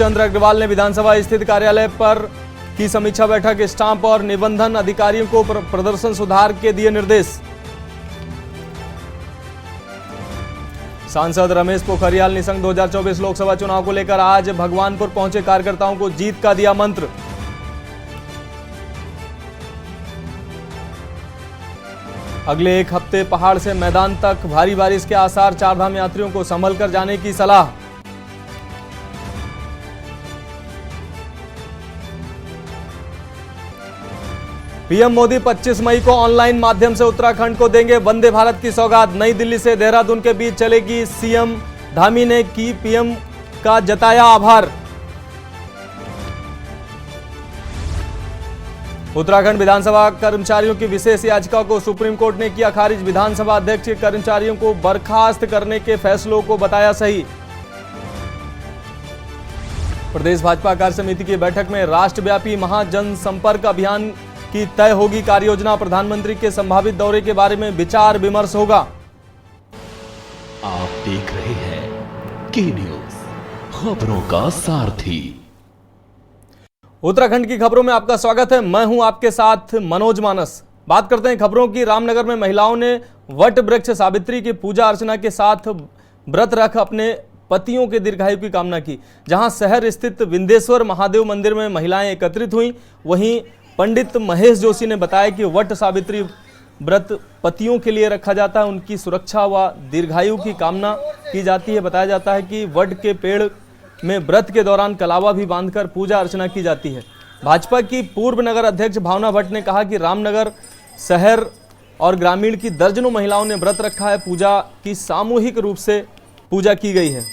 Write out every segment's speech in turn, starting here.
चंद्र अग्रवाल ने विधानसभा स्थित कार्यालय पर की समीक्षा बैठक। स्टाम्प और निबंधन अधिकारियों को प्रदर्शन सुधार के दिए निर्देश। सांसद रमेश पोखरियाल निशंक 2024 लोकसभा चुनाव को लेकर आज भगवानपुर पहुंचे। कार्यकर्ताओं को जीत का दिया मंत्र। अगले एक हफ्ते पहाड़ से मैदान तक भारी बारिश के आसार। चारधाम यात्रियों को संभल कर जाने की सलाह। पीएम मोदी 25 मई को ऑनलाइन माध्यम से उत्तराखंड को देंगे वंदे भारत की सौगात। नई दिल्ली से देहरादून के बीच चलेगी। सीएम धामी ने की पीएम का जताया आभार। उत्तराखंड विधानसभा कर्मचारियों की विशेष याचिका को सुप्रीम कोर्ट ने किया खारिज। विधानसभा अध्यक्ष के कर्मचारियों को बर्खास्त करने के फैसलों को बताया सही। प्रदेश भाजपा कार्य समिति की बैठक में राष्ट्रव्यापी महाजनसंपर्क अभियान की तय होगी कार्ययोजना। प्रधानमंत्री के संभावित दौरे के बारे में विचार विमर्श होगा। आप देख रहे हैं की न्यूज, खबरों का सारथी। उत्तराखंड की खबरों में आपका स्वागत है। मैं हूं आपके साथ मनोज मानस। बात करते हैं खबरों की। रामनगर में महिलाओं ने वट वृक्ष सावित्री की पूजा अर्चना के साथ व्रत रख अपने पतियों के दीर्घायु की कामना की। जहां शहर स्थित विंदेश्वर महादेव मंदिर में महिलाएं एकत्रित हुई, वहीं पंडित महेश जोशी ने बताया कि वट सावित्री व्रत पतियों के लिए रखा जाता है। उनकी सुरक्षा व दीर्घायु की कामना की जाती है। बताया जाता है कि वट के पेड़ में व्रत के दौरान कलावा भी बांधकर पूजा अर्चना की जाती है। भाजपा की पूर्व नगर अध्यक्ष भावना भट्ट ने कहा कि रामनगर शहर और ग्रामीण की दर्जनों महिलाओं ने व्रत रखा है। पूजा की सामूहिक रूप से पूजा की गई है।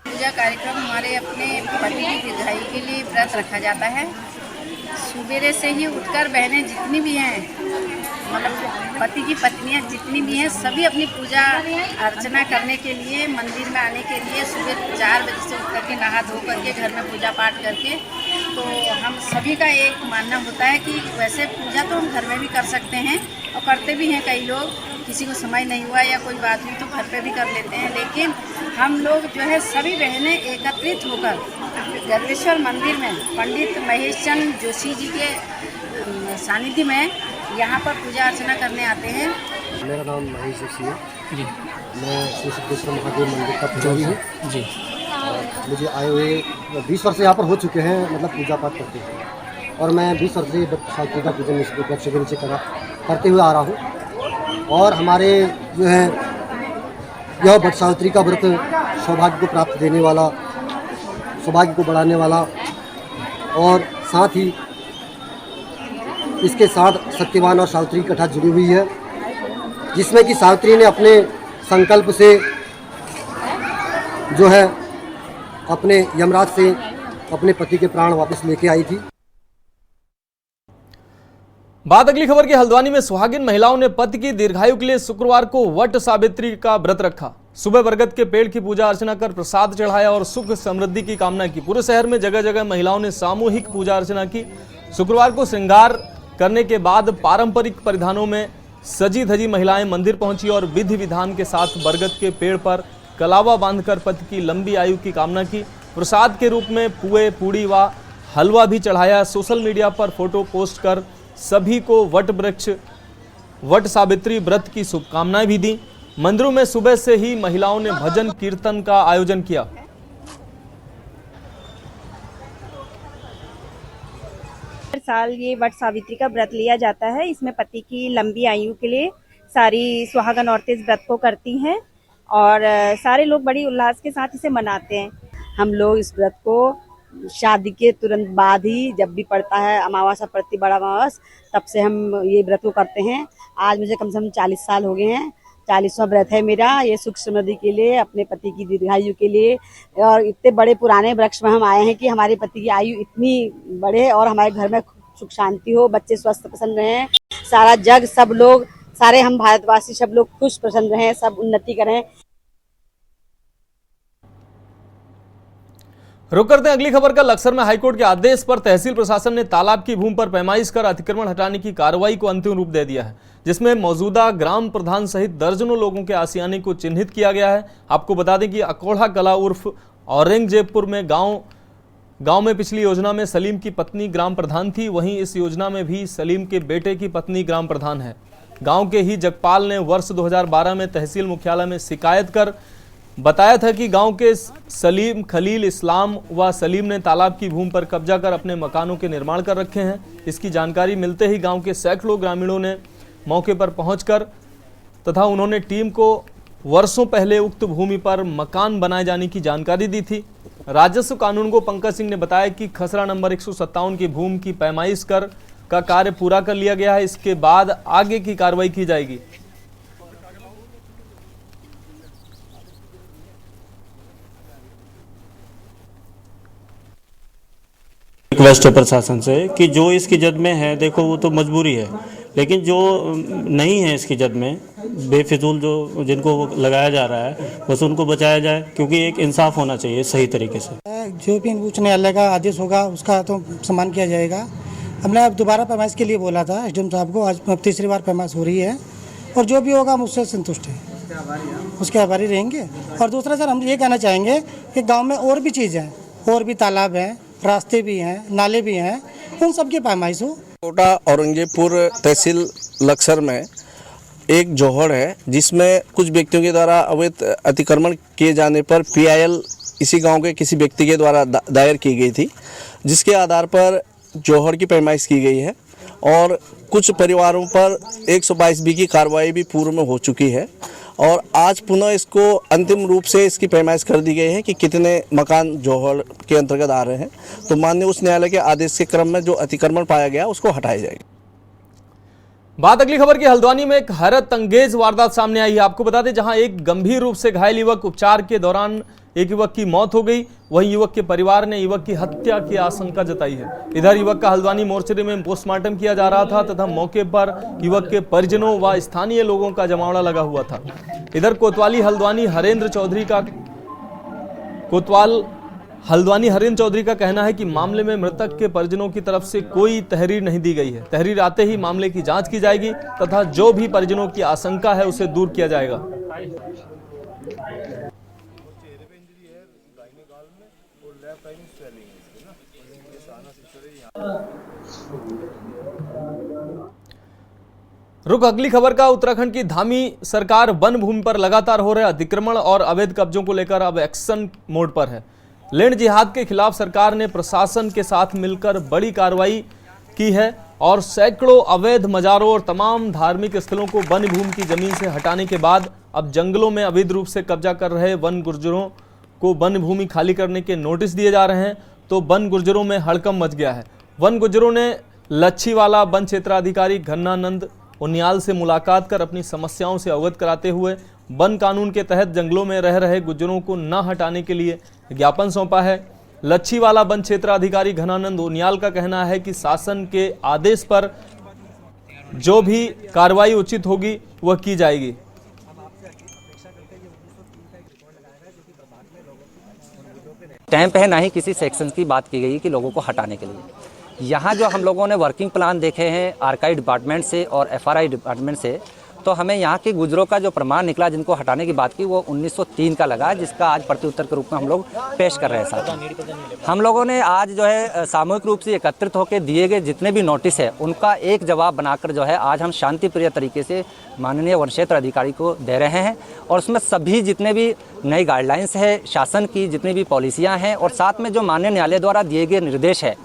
पूजा कार्यक्रम हमारे अपने पति की दीर्घायु के लिए व्रत रखा जाता है। सुबेरे से ही उठकर बहनें जितनी भी हैं, मतलब पति की पत्नियां जितनी भी हैं, सभी अपनी पूजा अर्चना करने के लिए मंदिर में आने के लिए सुबह 4 बजे से उठ करके नहा धो करके घर में पूजा पाठ करके, तो हम सभी का एक मानना होता है कि वैसे पूजा तो हम घर में भी कर सकते हैं और करते भी हैं। कई लोग, किसी को समय नहीं हुआ या कोई बात हुई तो घर पे भी कर लेते हैं, लेकिन हम लोग जो है सभी बहनें एकत्रित होकर गर्वेश्वर मंदिर में पंडित महेश चंद्र जोशी जी के सानिध्य में यहाँ पर पूजा अर्चना करने आते हैं। मेरा नाम महेश जोशी है जी। मैं श्री सिद्धेश्वर महादेव मंदिर का पुजारी हूँ जी। मुझे आए हुए 20 वर्ष यहाँ पर हो चुके हैं, मतलब पूजा पाठ करते हैं। और मैं 20 वर्ष से सावित्री का पूजन वृक्ष के नीचे करते हुए आ रहा हूँ। और हमारे जो है यह वट सावित्री का व्रत सौभाग्य को प्राप्त देने वाला, सौभाग्य को बढ़ाने वाला, और साथ ही इसके साथ सत्यवान और सावित्री की कथा जुड़ी हुई है, जिसमें कि सावित्री ने अपने संकल्प से जो है अपने यमराज से अपने पति के प्राण वापस लेके आई थी। बात अगली खबर की। हल्द्वानी में सुहागिन महिलाओं ने पति की दीर्घायु के लिए शुक्रवार को वट सावित्री का व्रत रखा। सुबह बरगद के पेड़ की पूजा अर्चना कर प्रसाद चढ़ाया और सुख समृद्धि की कामना की। पूरे शहर में जगह जगह महिलाओं ने सामूहिक पूजा अर्चना की। शुक्रवार को श्रृंगार करने के बाद पारंपरिक परिधानों में सजी धजी महिलाएं मंदिर पहुंची और विधि विधान के साथ बरगद के पेड़ पर कलावा बांधकर पति की लंबी आयु की कामना की। प्रसाद के रूप में पुए, पूड़ी व हलवा भी चढ़ाया। सोशल मीडिया पर फोटो पोस्ट कर सभी को वट सावित्री व्रत की शुभकामनाएं भी दी। मंदिरों में सुबह से ही महिलाओं ने भजन कीर्तन का आयोजन किया। हर साल ये वट सावित्री का व्रत लिया जाता है। इसमें पति की लंबी आयु के लिए सारी सुहागन औरतें इस व्रत को करती हैं और सारे लोग बड़ी उल्लास के साथ इसे मनाते हैं। हम लोग इस व्रत को शादी के तुरंत बाद ही, जब भी पड़ता है अमावस्या पड़ती, बड़ा अमावस, तब से हम ये व्रत को करते हैं। आज मुझे कम से कम 40 साल हो गए हैं। 40वां व्रत है मेरा। ये सुख समृद्धि के लिए, अपने पति की दीर्घायु के लिए। और इतने बड़े पुराने वृक्ष में हम आए हैं कि हमारे पति की आयु इतनी बढ़े और हमारे घर में सुख शांति हो, बच्चे स्वस्थ प्रसन्न रहें, सारा जग, सब लोग, सारे हम भारतवासी सब लोग खुश प्रसन्न रहें, सब उन्नति करें। रुक करते हैं अगली खबर का। लक्सर में हाईकोर्ट के आदेश पर तहसील प्रशासन ने तालाब की भूमि पर पैमाइश कर अतिक्रमण हटाने की कार्रवाई को अंतिम रूप दे दिया है, जिसमें मौजूदा ग्राम प्रधान सहित दर्जनों लोगों के आशियाने को चिन्हित किया गया है। आपको बता दें कि अकोढ़ा कला उर्फ औरंगजेबपुर में गांव में पिछली योजना में सलीम की पत्नी ग्राम प्रधान थी, वहीं इस योजना में भी सलीम के बेटे की पत्नी ग्राम प्रधान है। गांव के ही जगपाल ने वर्ष 2012 में तहसील मुख्यालय में शिकायत कर बताया था कि गांव के सलीम, खलील, इस्लाम व सलीम ने तालाब की भूमि पर कब्जा कर अपने मकानों के निर्माण कर रखे हैं। इसकी जानकारी मिलते ही गांव के सैकड़ों ग्रामीणों ने मौके पर पहुंचकर तथा उन्होंने टीम को वर्षों पहले उक्त भूमि पर मकान बनाए जाने की जानकारी दी थी। राजस्व कानूनगो पंकज सिंह ने बताया कि खसरा नंबर 157 की भूमि की पैमाइश का कार्य पूरा कर लिया गया है। इसके बाद आगे की कार्रवाई की जाएगी। रिक्वेस्ट है प्रशासन से कि जो इसकी जद में है, देखो वो तो मजबूरी है, लेकिन जो नहीं है इसकी जद में, बेफिजूल जो जिनको लगाया जा रहा है, बस उनको बचाया जाए, क्योंकि एक इंसाफ होना चाहिए सही तरीके से। जो भी उच्च न्यायालय का आदेश होगा उसका तो सम्मान किया जाएगा। हमने अब दोबारा पैमाइश के लिए बोला था एसडीएम साहब को, आज तीसरी बार पैमाइश हो रही है और जो भी होगा हम उससे संतुष्ट हैं, उसके आभारी रहेंगे। और दूसरा सर हम ये कहना चाहेंगे कि गाँव में और भी चीज़ हैं, और भी तालाब हैं, रास्ते भी हैं, नाले भी हैं, उन सब की पैमाइश हो। कोटा औरंगजेबपुर तहसील लक्सर में एक जोहड़ है, जिसमें कुछ व्यक्तियों के द्वारा अवैध अतिक्रमण किए जाने पर PIL इसी गांव के किसी व्यक्ति के द्वारा दायर की गई थी, जिसके आधार पर जोहड़ की पैमाइश की गई है और कुछ परिवारों पर 122B की कार्रवाई भी पूर्व में हो चुकी है और आज पुनः इसको अंतिम रूप से इसकी पैमाइश कर दी गई है कि कितने मकान जोहड़ के अंतर्गत आ रहे हैं। तो माननीय उच्च न्यायालय के आदेश के क्रम में जो अतिक्रमण पाया गया उसको हटाया जाएगा। बात अगली खबर की। हल्द्वानी में एक हैरत अंगेज वारदात सामने आई है। आपको बता दें, जहां एक गंभीर रूप से घायल युवक उपचार के दौरान एक युवक की मौत हो गई, वहीं युवक के परिवार ने युवक की हत्या की आशंका जताई है। इधर युवक का हल्द्वानी मोर्चरी में पोस्टमार्टम किया जा रहा था तथा मौके पर युवक के परिजनों व स्थानीय लोगों का जमावड़ा लगा हुआ था। इधर कोतवाली हल्द्वानी हरेंद्र चौधरी का कहना है कि मामले में मृतक के परिजनों की तरफ से कोई तहरीर नहीं दी गई है। तहरीर आते ही मामले की जांच की जाएगी तथा जो भी परिजनों की आशंका है उसे दूर किया जाएगा। रुक अगली खबर का। उत्तराखंड की धामी सरकार वन भूमि पर लगातार हो रहे अतिक्रमण और अवैध कब्जों को लेकर अब एक्शन मोड पर है। लैंड जिहाद के खिलाफ सरकार ने प्रशासन के साथ मिलकर बड़ी कार्रवाई की है और सैकड़ों अवैध मजारों और तमाम धार्मिक स्थलों को वन भूमि की जमीन से हटाने के बाद अब जंगलों में अवैध रूप से कब्जा कर रहे वन गुर्जरों को वन भूमि खाली करने के नोटिस दिए जा रहे हैं। तो वन गुर्जरों में हड़कंप मच गया है। वन गुर्जरों ने लच्छीवाला वन क्षेत्राधिकारी घन्नानंद उनियाल से मुलाकात कर अपनी समस्याओं से अवगत कराते हुए वन कानून के तहत जंगलों में रह रहे गुर्जरों को न हटाने के लिए ज्ञापन सौंपा है। लच्छीवाला वन क्षेत्राधिकारी घनानंद उनियाल का कहना है कि शासन के आदेश पर जो भी कार्रवाई उचित होगी वह की जाएगी। टाइम पे है ना ही किसी सेक्शन की बात की गई कि लोगों को हटाने के लिए। यहाँ जो हम लोगों ने वर्किंग प्लान देखे हैं आर्काइव डिपार्टमेंट से और FRI डिपार्टमेंट से, तो हमें यहाँ के गुजरों का जो प्रमाण निकला जिनको हटाने की बात की वो 1903 का लगा, जिसका आज प्रत्युत्तर के रूप में हम लोग पेश कर रहे हैं। साथ हम लोगों ने आज जो है सामूहिक रूप से एकत्रित होकर दिए गए जितने भी नोटिस है उनका एक जवाब बनाकर जो है आज हम शांतिप्रिय तरीके से माननीय वन क्षेत्र अधिकारी को दे रहे हैं और उसमें सभी जितने भी नई गाइडलाइंस है, शासन की जितनी भी पॉलिसियाँ हैं और साथ में जो माननीय न्यायालय द्वारा दिए गए निर्देश है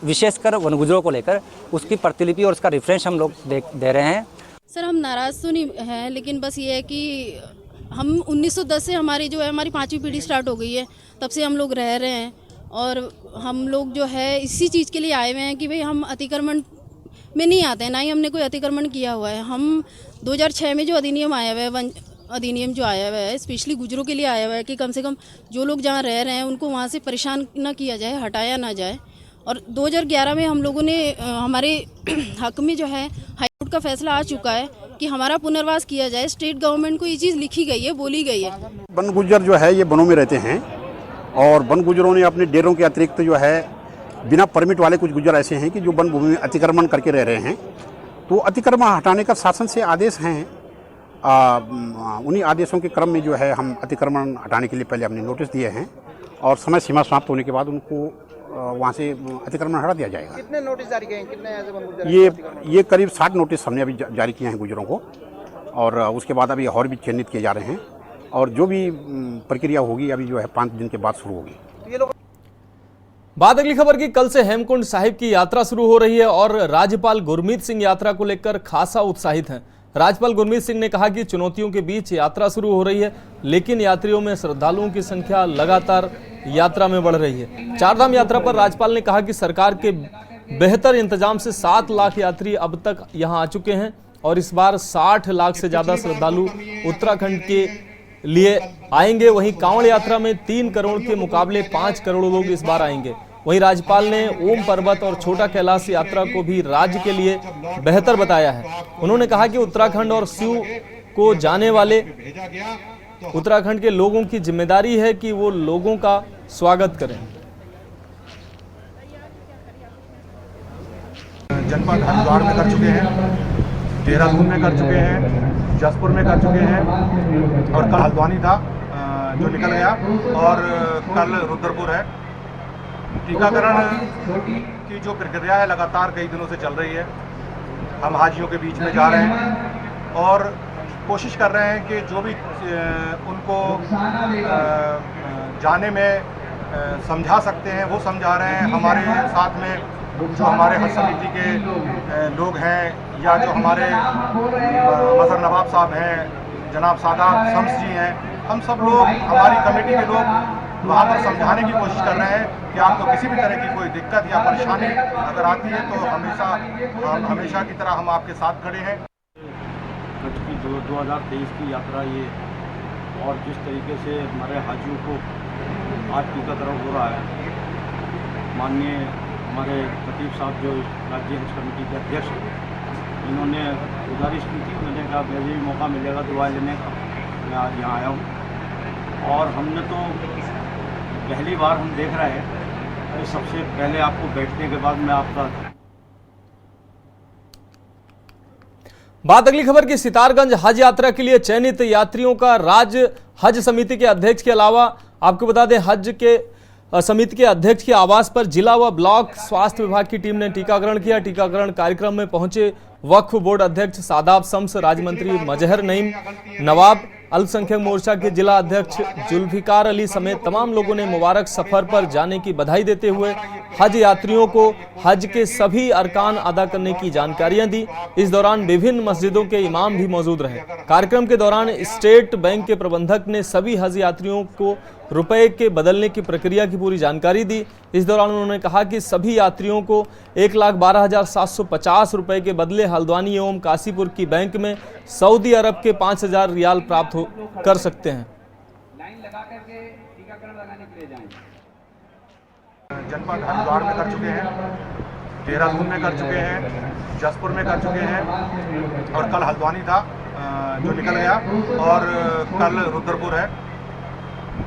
विशेषकर वन गुजरों को लेकर, उसकी प्रतिलिपि और उसका रेफरेंस हम लोग दे रहे हैं। सर हम नाराज़ तो नहीं हैं, लेकिन बस ये है कि हम 1910 से हमारी 5वीं पीढ़ी स्टार्ट हो गई है, तब से हम लोग रह रहे हैं और हम लोग जो है इसी चीज़ के लिए आए हुए हैं कि भाई हम अतिक्रमण में नहीं आते हैं, ना ही हमने कोई अतिक्रमण किया हुआ है। हम 2006 में जो अधिनियम आया हुआ है, वन अधिनियम जो आया हुआ है स्पेशली गुजरों के लिए आया हुआ है कि कम से कम जो लोग जहाँ रह रहे हैं उनको वहाँ से परेशान ना किया जाए, हटाया ना जाए। और 2011 में हम लोगों ने हमारे हक में जो है हाईकोर्ट का फैसला आ चुका है कि हमारा पुनर्वास किया जाए। स्टेट गवर्नमेंट को ये चीज़ लिखी गई है, बोली गई है। वन गुज्जर जो है ये वनों में रहते हैं और वन गुजरों ने अपने डेरों के अतिरिक्त जो है बिना परमिट वाले कुछ गुजर ऐसे हैं कि जो वन भूमि में अतिक्रमण करके रह रहे हैं, तो अतिक्रमण हटाने का शासन से आदेश हैं। उन्हीं आदेशों के क्रम में जो है हम अतिक्रमण हटाने के लिए पहले हमने नोटिस दिए हैं और समय सीमा समाप्त होने के बाद उनको वहाँ से अतिक्रमण हटा दिया जाएगा। कितने नोटिस जारी किए हैं, कितने ऐसे वन गुजर? ये करीब 60 नोटिस हमने अभी जारी किए हैं गुजरों को, और उसके बाद अभी और भी चिन्हित किए जा रहे हैं, और जो भी प्रक्रिया होगी अभी जो है 5 दिन के बाद शुरू होगी। बात अगली खबर की। कल से हेमकुंड साहिब की यात्रा शुरू हो रही है और राज्यपाल गुरमीत सिंह यात्रा को लेकर खासा उत्साहित हैं। राज्यपाल गुरमीत सिंह ने कहा कि चुनौतियों के बीच यात्रा शुरू हो रही है, लेकिन यात्रियों में श्रद्धालुओं की संख्या लगातार यात्रा में बढ़ रही है। चारधाम यात्रा पर राज्यपाल ने कहा कि सरकार के बेहतर इंतजाम से 7 लाख यात्री अब तक यहां आ चुके हैं और इस बार 60 लाख से ज्यादा श्रद्धालु उत्तराखंड के लिए आएंगे। वहीं कांवड़ यात्रा में 3 करोड़ के मुकाबले 5 करोड़ लोग इस बार आएंगे। वहीं राज्यपाल ने ओम पर्वत और छोटा कैलाश यात्रा को भी राज्य के लिए बेहतर बताया है। उन्होंने कहा कि उत्तराखंड और शिव को जाने वाले उत्तराखंड के लोगों की जिम्मेदारी है कि वो लोगों का स्वागत करें। जनपद हरिद्वार में कर चुके हैं, देहरादून में कर चुके हैं, जसपुर में कर चुके हैं, और कल हल्द्वानी था जो निकल गया, और कल रुद्रपुर है। टीकाकरण की जो प्रक्रिया है लगातार कई दिनों से चल रही है। हम हाजियों के बीच में जा रहे हैं और कोशिश कर रहे हैं कि जो भी उनको जाने में समझा सकते हैं वो समझा रहे हैं। हमारे साथ में जो हमारे हज समिति के लोग हैं या जो हमारे मजहर नवाब साहब हैं, जनाब सादात शम्स जी हैं, हम सब लोग हमारी कमेटी के लोग वहाँ पर समझाने की कोशिश कर रहे हैं कि आपको किसी भी तरह की कोई दिक्कत या परेशानी अगर आती है तो हमेशा की तरह हम आपके साथ खड़े हैं। कच्छ की 2023 की यात्रा ये, और जिस तरीके से हमारे हाजियों को आज टीकाकरण हो रहा है, माननीय हमारे खतीब साहब जो राज्य हज कमेटी के अध्यक्ष हैं, इन्होंने गुजारिश की थी, मैंने कहा मुझे भी मौका मिलेगा दुआ लेने का, मैं आज यहाँ आया हूँ। और हमने तो पहली बार हम देख रहे हैं कि सबसे पहले आपको बैठने के बाद मैं आपका। बात अगली खबर की। सितारगंज हज यात्रा के लिए चयनित यात्रियों का राज्य हज समिति के अध्यक्ष के अलावा आपको बता दें हज के समिति के अध्यक्ष के आवास पर जिला व ब्लॉक स्वास्थ्य विभाग की टीम ने टीकाकरण किया। टीकाकरण कार्यक्रम में पहुंचे वक्फ बोर्ड अध्यक्ष सादाब शम्स, राज्य मंत्री मजहर नईम नवाब, अल्पसंख्यक मोर्चा के जिला अध्यक्ष जुल्फिकार अली समेत तमाम लोगों ने मुबारक सफर पर जाने की बधाई देते हुए हज यात्रियों को हज के सभी अरकान अदा करने की जानकारियां दी। इस दौरान विभिन्न मस्जिदों के इमाम भी मौजूद रहे। कार्यक्रम के दौरान स्टेट बैंक के प्रबंधक ने सभी हज यात्रियों को रुपए के बदलने की प्रक्रिया की पूरी जानकारी दी। इस दौरान उन्होंने कहा कि सभी यात्रियों को 1,12,750 रुपए के बदले हल्द्वानी एवं काशीपुर की बैंक में सऊदी अरब के 5,000 रियाल प्राप्त कर सकते हैं। जनपद हरिद्वार में कर चुके हैं, देहरादून में कर चुके हैं, जसपुर में कर चुके हैं, और कल हल्द्वानी था जो निकल गया, और कल रुद्रपुर है।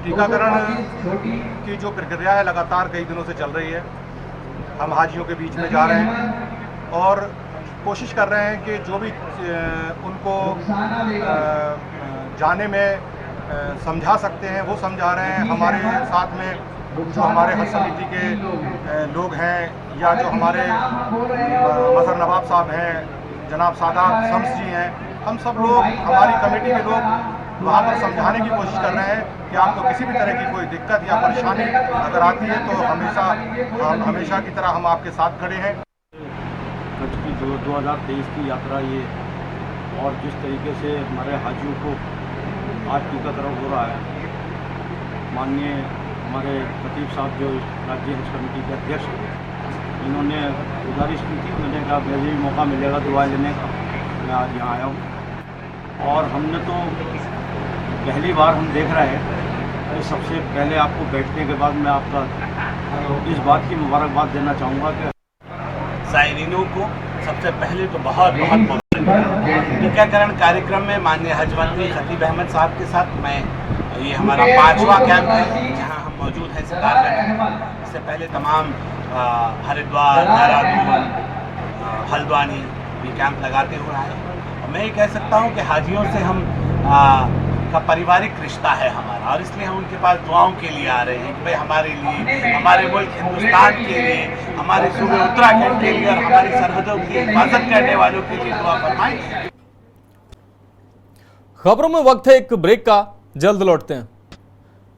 टीकाकरण की जो प्रक्रिया है लगातार कई दिनों से चल रही है। हम हाजियों के बीच में जा रहे हैं और कोशिश कर रहे हैं कि जो भी उनको जाने में समझा सकते हैं वो समझा रहे हैं। हमारे साथ में जो हमारे हज समिति के लोग हैं या जो हमारे मजहर नवाब साहब हैं, जनाब सादात शम्स जी हैं, हम सब लोग हमारी कमेटी के लोग वहाँ पर समझाने की कोशिश कर रहे हैं कि आपको किसी भी तरह की कोई दिक्कत या परेशानी अगर आती है तो हमेशा की तरह हम आपके साथ खड़े हैं। कच्छ की 2023 की यात्रा ये, और जिस तरीके से हमारे हाजियों को आज टीकाकरण हो रहा है, माननीय हमारे खतीब साहब जो राज्य हज कमेटी के अध्यक्ष हैं, इन्होंने गुजारिश की थी, मैंने कहा मुझे भी मौका मिलेगा दुआ लेने का, मैं आज यहाँ आया हूँ। और हमने तो पहली बार हम देख रहे हैं कि सबसे पहले आपको बैठने के बाद मैं आपका इस बात की मुबारकबाद देना चाहूँगा कि ज़ायरीनों को सबसे पहले तो बहुत बहुत टीकाकरण कार्यक्रम में माननीय हज मंत्री खतीब अहमद साहब के साथ मैं, ये हमारा 5वां कैंप है जहाँ हम हम मौजूद हैं सितारगंज में। इससे पहले तमाम हरिद्वार, देहरादून, हल्द्वानी भी कैंप लगाते हुए आए। और मैं ये कह सकता हूँ कि हाजियों से हम का पारिवारिक रिश्ता है हमारा, और इसलिए हम उनके पास दुआओं के लिए आ रहे हैं कि भाई हमारे लिए, हमारे मुल्क हिंदुस्तान के लिए, हमारे सूबे उत्तराखंड के लिए और हमारी सरहदों की हिफाजत करने वालों के लिए दुआ फरमाएं। खबरों में वक्त है एक ब्रेक का, जल्द लौटते हैं।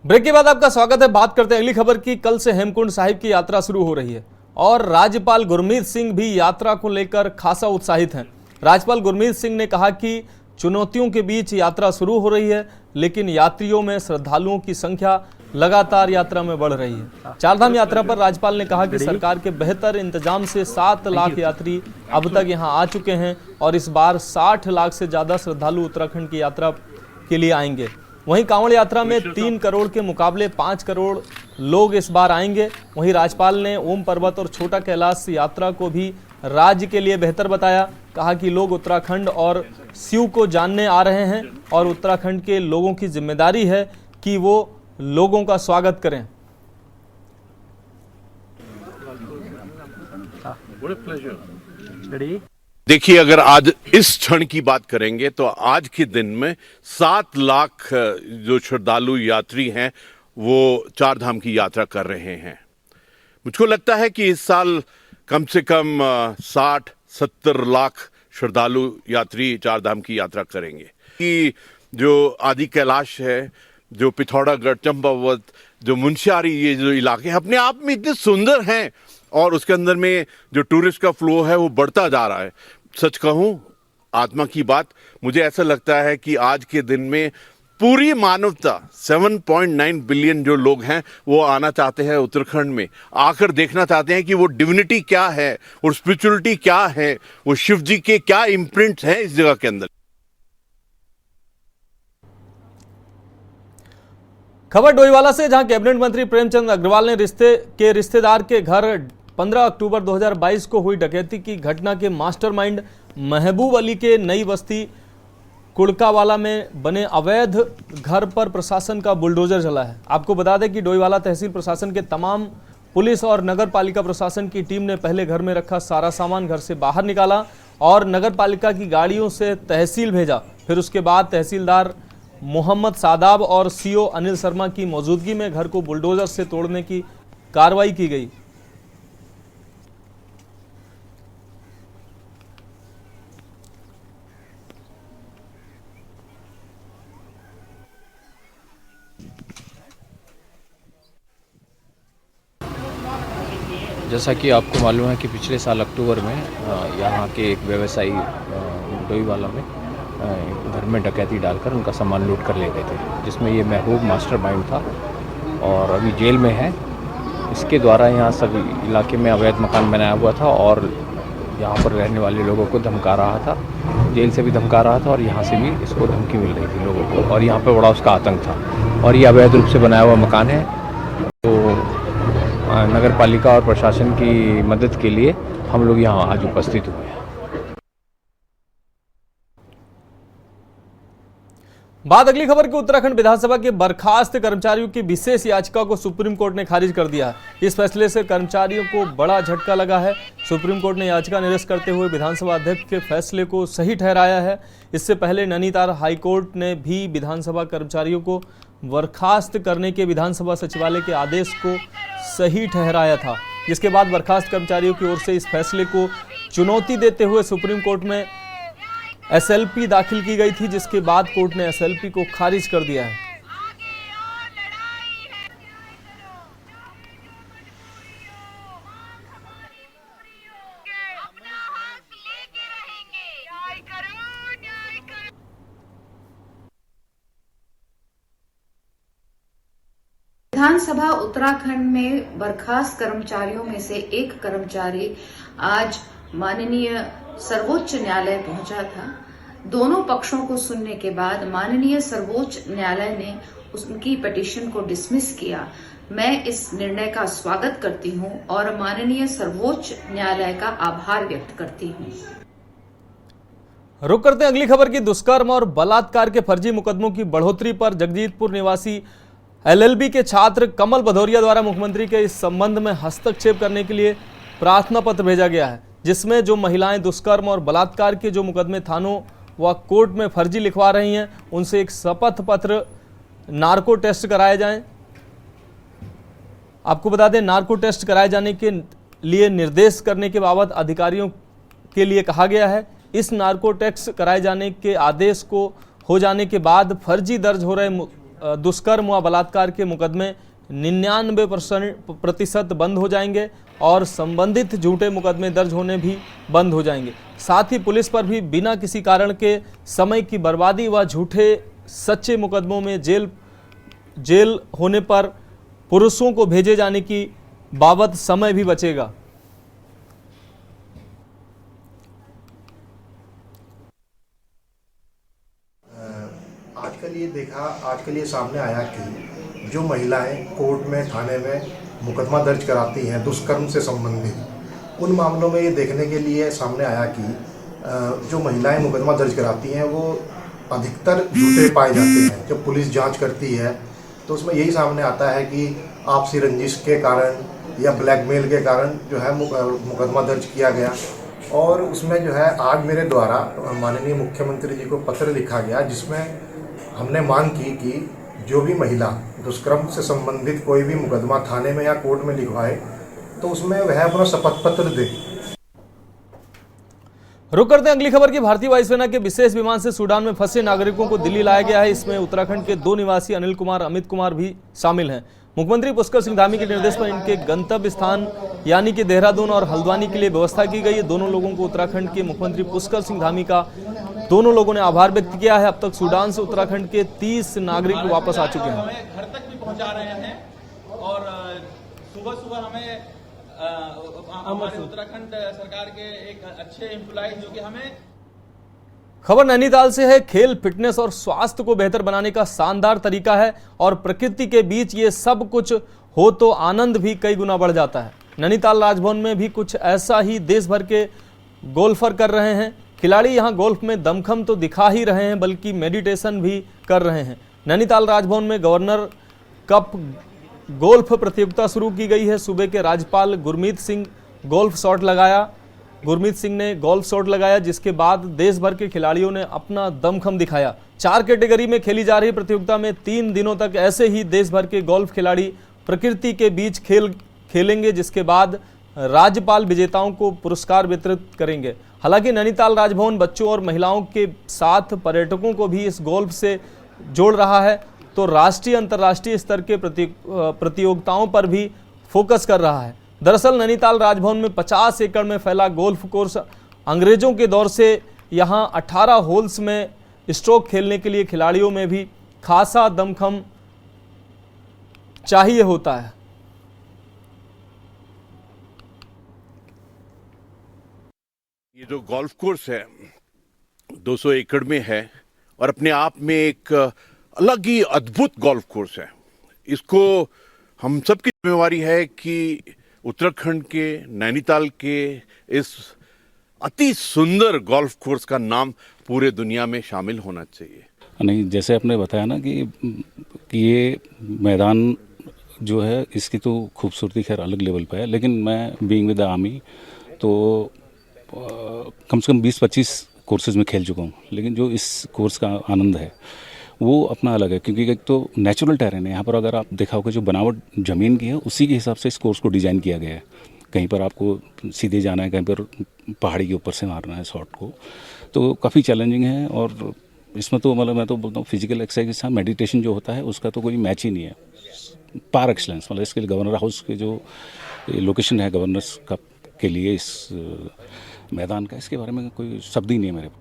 ब्रेक के बाद आपका स्वागत है। बात करते हैं अगली खबर की। कल से हेमकुंड साहिब की यात्रा शुरू हो रही है और राज्यपाल गुरमीत सिंह भी यात्रा को लेकर खासा उत्साहित हैं। राज्यपाल गुरमीत सिंह ने कहा कि चुनौतियों के बीच यात्रा शुरू हो रही है, लेकिन यात्रियों में श्रद्धालुओं की संख्या लगातार यात्रा में बढ़ रही है। चारधाम यात्रा पर राज्यपाल ने कहा कि सरकार के बेहतर इंतजाम से 7 लाख यात्री अब तक यहां आ चुके हैं और इस बार 60 लाख से ज्यादा श्रद्धालु उत्तराखंड की यात्रा के लिए आएंगे। वहीं कांवड़ यात्रा में 3 करोड़ के मुकाबले 5 करोड़ लोग इस बार आएंगे। वहीं राज्यपाल ने ओम पर्वत और छोटा कैलाश यात्रा को भी राज्य के लिए बेहतर बताया। कहा कि लोग उत्तराखंड और शिव को जानने आ रहे हैं और उत्तराखंड के लोगों की जिम्मेदारी है कि वो लोगों का स्वागत करें। देखिए, अगर आज इस क्षण की बात करेंगे तो आज के दिन में 7 लाख जो श्रद्धालु यात्री हैं वो चारधाम की यात्रा कर रहे हैं। मुझको लगता है कि इस साल कम से कम 60-70 लाख श्रद्धालु यात्री चारधाम की यात्रा करेंगे। कि जो आदि कैलाश है, जो पिथौरागढ़, चंपावत, जो मुंशियारी, ये जो इलाके हैं अपने आप में इतने सुंदर हैं और उसके अंदर में जो टूरिस्ट का फ्लो है वो बढ़ता जा रहा है। सच कहूँ, आत्मा की बात, मुझे ऐसा लगता है कि आज के दिन में पूरी मानवता 7.9 बिलियन जो लोग हैं वो आना चाहते हैं उत्तराखंड में, आकर देखना चाहते हैं कि वो डिविनिटी क्या है और स्पिरिचुअलिटी क्या है, वो शिव जी के क्या इम्प्रिंट्स हैं इस जगह के अंदर। खबर डोईवाला से, जहां कैबिनेट मंत्री प्रेमचंद अग्रवाल ने रिश्तेदार के घर 15 अक्टूबर 2022 को हुई डकैती की घटना के मास्टरमाइंड महबूब अली के नई बस्ती कुड़कावाला में बने अवैध घर पर प्रशासन का बुलडोजर चला है। आपको बता दें कि डोईवाला तहसील प्रशासन के तमाम पुलिस और नगर पालिका प्रशासन की टीम ने पहले घर में रखा सारा सामान घर से बाहर निकाला और नगर पालिका की गाड़ियों से तहसील भेजा। फिर उसके बाद तहसीलदार मोहम्मद सादाब और सीओ अनिल शर्मा की मौजूदगी में घर को बुलडोजर से तोड़ने की कार्रवाई की गई। जैसा कि आपको मालूम है कि पिछले साल अक्टूबर में यहाँ के एक व्यवसायी डोईवाला में घर में डकैती डालकर उनका सामान लूट कर ले गए थे, जिसमें ये महबूब मास्टरमाइंड था और अभी जेल में है। इसके द्वारा यहाँ सभी इलाके में अवैध मकान बनाया हुआ था और यहाँ पर रहने वाले लोगों को धमका रहा था, जेल से भी धमका रहा था और यहाँ से भी इसको धमकी मिल रही थी लोगों को, और यहाँ पर बड़ा उसका आतंक था। और ये अवैध रूप से बनाया हुआ मकान है, तो नगर पालिका और प्रशासन की मदद के लिए हम लोग यहाँ आज उपस्थित हुए हैं। बात अगली खबर की। उत्तराखंड विधानसभा के बर्खास्त कर्मचारियों की विशेष याचिका को सुप्रीम कोर्ट ने खारिज कर दिया है। इस फैसले से कर्मचारियों को बड़ा झटका लगा है। सुप्रीम कोर्ट ने याचिका निरस्त करते हुए विधानसभा अध्यक्ष के फैसले को सही ठहराया है। इससे पहले नैनीताल हाईकोर्ट ने भी विधानसभा कर्मचारियों को बर्खास्त करने के विधानसभा सचिवालय के आदेश को सही ठहराया था, जिसके बाद बर्खास्त कर्मचारियों की ओर से इस फैसले को चुनौती देते हुए सुप्रीम कोर्ट में एसएलपी दाखिल की गई थी, जिसके बाद कोर्ट ने एसएलपी को खारिज कर दिया है। विधानसभा उत्तराखंड में बर्खास्त कर्मचारियों में से एक कर्मचारी आज माननीय सर्वोच्च न्यायालय पहुंचा था। दोनों पक्षों को सुनने के बाद माननीय सर्वोच्च न्यायालय ने उनकी पिटीशन को डिसमिस किया। मैं इस निर्णय का स्वागत करती हूं और माननीय सर्वोच्च न्यायालय का आभार व्यक्त करती हूं। रुक करते हैं अगली खबर की। दुष्कर्म और बलात्कार के फर्जी मुकदमों की बढ़ोतरी पर जगजीतपुर निवासी एलएलबी के छात्र कमल भदौरिया द्वारा मुख्यमंत्री के इस संबंध में हस्तक्षेप करने के लिए प्रार्थना पत्र भेजा गया है, जिसमें जो महिलाएं दुष्कर्म और बलात्कार के जो मुकदमे थानों व कोर्ट में फर्जी लिखवा रही हैं, उनसे एक शपथ पत्र नार्को टेस्ट कराए जाएं। आपको बता दें, नार्को टेस्ट कराए जाने के लिए निर्देश करने के बाबत अधिकारियों के लिए कहा गया है। इस नार्को टेस्ट कराए जाने के आदेश को हो जाने के बाद फर्जी दर्ज हो रहे दुष्कर्म व बलात्कार के मुकदमे 99% बंद हो जाएंगे और संबंधित झूठे मुकदमे दर्ज होने भी बंद हो जाएंगे। साथ ही पुलिस पर भी बिना किसी कारण के समय की बर्बादी व झूठे सच्चे मुकदमों में जेल होने पर पुरुषों को भेजे जाने की बाबत समय भी बचेगा। आजकल ये सामने आया कि जो महिलाएं कोर्ट में थाने में मुकदमा दर्ज कराती हैं दुष्कर्म से संबंधित, उन मामलों में ये देखने के लिए सामने आया कि जो महिलाएं मुकदमा दर्ज कराती हैं वो अधिकतर झूठे पाए जाते हैं। जब पुलिस जांच करती है तो उसमें यही सामने आता है कि आपसी रंजिश के कारण या ब्लैकमेल के कारण जो है मुकदमा दर्ज किया गया। और उसमें जो है आज मेरे द्वारा माननीय मुख्यमंत्री जी को पत्र लिखा गया, जिसमें हमने मांग की कि जो भी महिला दुष्कर्म से संबंधित कोई भी मुकदमा थाने में या कोर्ट में लिखवाए तो उसमें वह अपना शपथ पत्र दे। रुक करते हैं अगली खबर की। भारतीय वायुसेना के विशेष विमान से सूडान में फंसे नागरिकों को दिल्ली लाया गया है। इसमें उत्तराखंड के 2 निवासी अनिल कुमार, अमित कुमार भी शामिल हैं। मुख्यमंत्री पुष्कर सिंह धामी के निर्देश पर इनके गंतव्य स्थान यानी कि देहरादून और हल्द्वानी के लिए व्यवस्था की गई है। दोनों लोगों को उत्तराखंड के मुख्यमंत्री पुष्कर सिंह धामी का दोनों लोगों ने आभार व्यक्त किया है। अब तक सूडान से उत्तराखंड के 30 नागरिक वापस आ चुके हैं। घर तक भी पहुंचा रहे हैं और सुबह हमें हमारे उत्तराखंड सरकार के एक अच्छे एम्प्लॉय जो कि हमें। खबर नैनीताल से है। खेल, फिटनेस और स्वास्थ्य को बेहतर बनाने का शानदार तरीका है और प्रकृति के बीच ये सब कुछ हो तो आनंद भी कई गुना बढ़ जाता है। नैनीताल राजभवन में भी कुछ ऐसा ही देश भर के गोल्फर कर रहे हैं। खिलाड़ी यहां गोल्फ में दमखम तो दिखा ही रहे हैं, बल्कि मेडिटेशन भी कर रहे हैं। नैनीताल राजभवन में गवर्नर कप गोल्फ प्रतियोगिता शुरू की गई है। सूबे के राज्यपाल गुरमीत सिंह ने गोल्फ शॉट लगाया, जिसके बाद देश भर के खिलाड़ियों ने अपना दमखम दिखाया। 4 कैटेगरी में खेली जा रही प्रतियोगिता में 3 दिनों तक ऐसे ही देश भर के गोल्फ खिलाड़ी प्रकृति के बीच खेलेंगे, जिसके बाद राज्यपाल विजेताओं को पुरस्कार वितरित करेंगे। हालांकि नैनीताल राजभवन बच्चों और महिलाओं के साथ पर्यटकों को भी इस गोल्फ से जोड़ रहा है, तो राष्ट्रीय अंतर्राष्ट्रीय स्तर के प्रतियोगिताओं पर भी फोकस कर रहा है। दरअसल नैनीताल राजभवन में 50 एकड़ में फैला गोल्फ कोर्स अंग्रेजों के दौर से यहाँ 18 होल्स में स्ट्रोक खेलने के लिए खिलाड़ियों में भी खासा दमखम चाहिए होता है। ये जो गोल्फ कोर्स है 200 एकड़ में है और अपने आप में एक अलग ही अद्भुत गोल्फ कोर्स है। इसको हम सबकी जिम्मेवारी है कि उत्तराखंड के नैनीताल के इस अति सुंदर गोल्फ कोर्स का नाम पूरे दुनिया में शामिल होना चाहिए। नहीं, जैसे आपने बताया ना कि ये मैदान जो है इसकी तो खूबसूरती खैर अलग लेवल पे है, लेकिन मैं बीइंग विद द आर्मी तो कम से कम 20-25 कोर्सेज में खेल चुका हूँ, लेकिन जो इस कोर्स का आनंद है वो अपना अलग है, क्योंकि एक तो नेचुरल टेरेन है यहाँ पर। अगर आप देखा होगा जो बनावट ज़मीन की है उसी के हिसाब से इस कोर्स को डिज़ाइन किया गया है। कहीं पर आपको सीधे जाना है, कहीं पर पहाड़ी के ऊपर से मारना है शॉट को, तो काफ़ी चैलेंजिंग है। और इसमें तो मतलब मैं तो बोलता हूँ फिजिकल एक्सरसाइज के साथ मेडिटेशन जो होता है उसका तो कोई मैच ही नहीं है, पार एक्सलेंस। मतलब इसके लिए गवर्नर हाउस के जो लोकेशन है गवर्नर्स का के लिए इस मैदान का, इसके बारे में कोई शब्द ही नहीं है मेरे पास।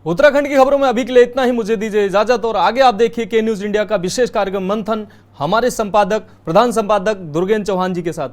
उत्तराखंड की खबरों में अभी के लिए इतना ही। मुझे दीजिए इजाजत और आगे आप देखिए के न्यूज़ इंडिया का विशेष कार्यक्रम मंथन हमारे संपादक प्रधान संपादक दुर्गेन चौहान जी के साथ।